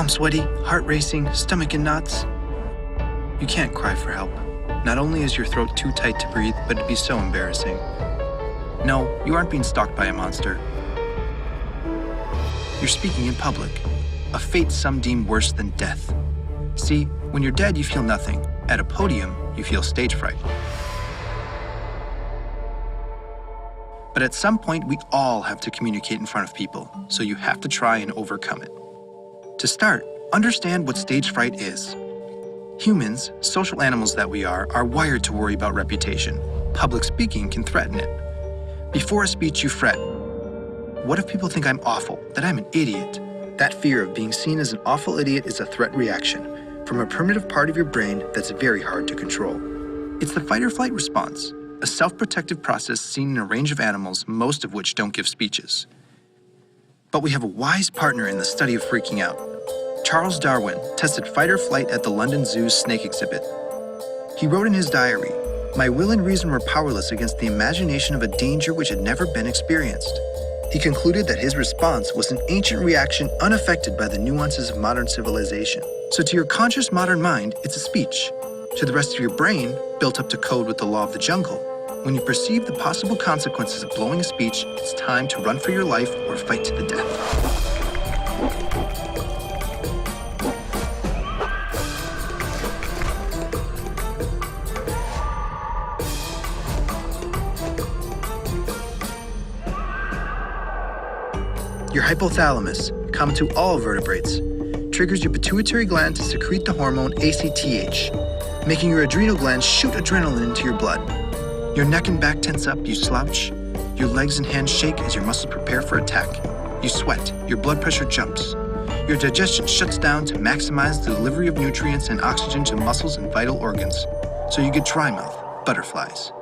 palm sweaty, heart racing, stomach in knots. You can't cry for help. Not only is your throat too tight to breathe, but it'd be so embarrassing. No, you aren't being stalked by a monster. You're speaking in public, a fate some deem worse than death. See, when you're dead, you feel nothing. At a podium, you feel stage fright. But at some point, we all have to communicate in front of people, so you have to try and overcome it. To start, understand what stage fright is. Humans, social animals that we are wired to worry about reputation. Public speaking can threaten it. Before a speech, you fret. What if people think I'm awful, that I'm an idiot? That fear of being seen as an awful idiot is a threat reaction from a primitive part of your brain that's very hard to control. It's the fight or flight response, a self-protective process seen in a range of animals, most of which don't give speeches. But we have a wise partner in the study of freaking out. Charles Darwin tested fight or flight at the London Zoo's snake exhibit. He wrote in his diary, "My will and reason were powerless against the imagination of a danger which had never been experienced." He concluded that his response was an ancient reaction unaffected by the nuances of modern civilization. So to your conscious modern mind, it's a speech. To the rest of your brain, built up to code with the law of the jungle, when you perceive the possible consequences of blowing a speech, it's time to run for your life or fight to the death. Your hypothalamus, common to all vertebrates, triggers your pituitary gland to secrete the hormone ACTH, making your adrenal glands shoot adrenaline into your blood. Your neck and back tense up, you slouch. Your legs and hands shake as your muscles prepare for attack. You sweat, your blood pressure jumps. Your digestion shuts down to maximize the delivery of nutrients and oxygen to muscles and vital organs. So you get dry mouth, butterflies.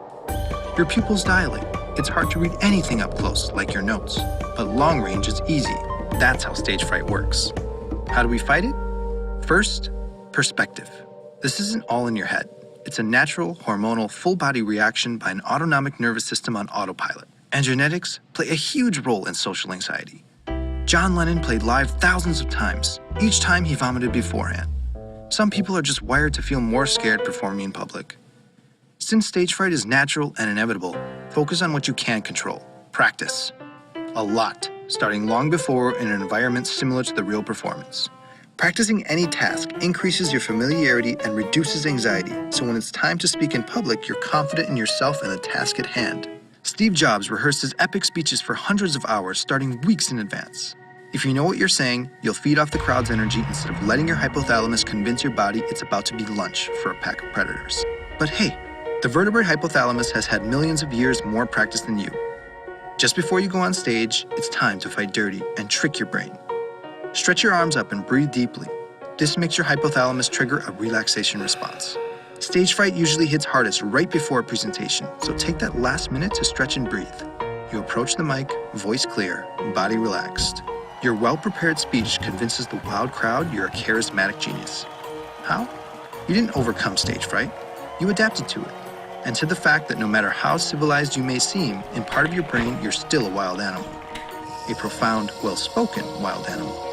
Your pupils dilate. It's hard to read anything up close, like your notes. But long range is easy. That's how stage fright works. How do we fight it? First, perspective. This isn't all in your head. It's a natural, hormonal, full-body reaction by an autonomic nervous system on autopilot. And genetics play a huge role in social anxiety. John Lennon played live thousands of times. Each time he vomited beforehand. Some people are just wired to feel more scared performing in public. Since stage fright is natural and inevitable, focus on what you can control. Practice. A lot, starting long before in an environment similar to the real performance. Practicing any task increases your familiarity and reduces anxiety, so when it's time to speak in public, you're confident in yourself and the task at hand. Steve Jobs rehearsed his epic speeches for hundreds of hours, starting weeks in advance. If you know what you're saying, you'll feed off the crowd's energy instead of letting your hypothalamus convince your body it's about to be lunch for a pack of predators. But hey, the vertebrate hypothalamus has had millions of years more practice than you. Just before you go on stage, it's time to fight dirty and trick your brain. Stretch your arms up and breathe deeply. This makes your hypothalamus trigger a relaxation response. Stage fright usually hits hardest right before a presentation, so take that last minute to stretch and breathe. You approach the mic, voice clear, body relaxed. Your well-prepared speech convinces the wild crowd you're a charismatic genius. How? You didn't overcome stage fright. You adapted to it. And to the fact that no matter how civilized you may seem, in part of your brain, you're still a wild animal. A profound, well-spoken wild animal.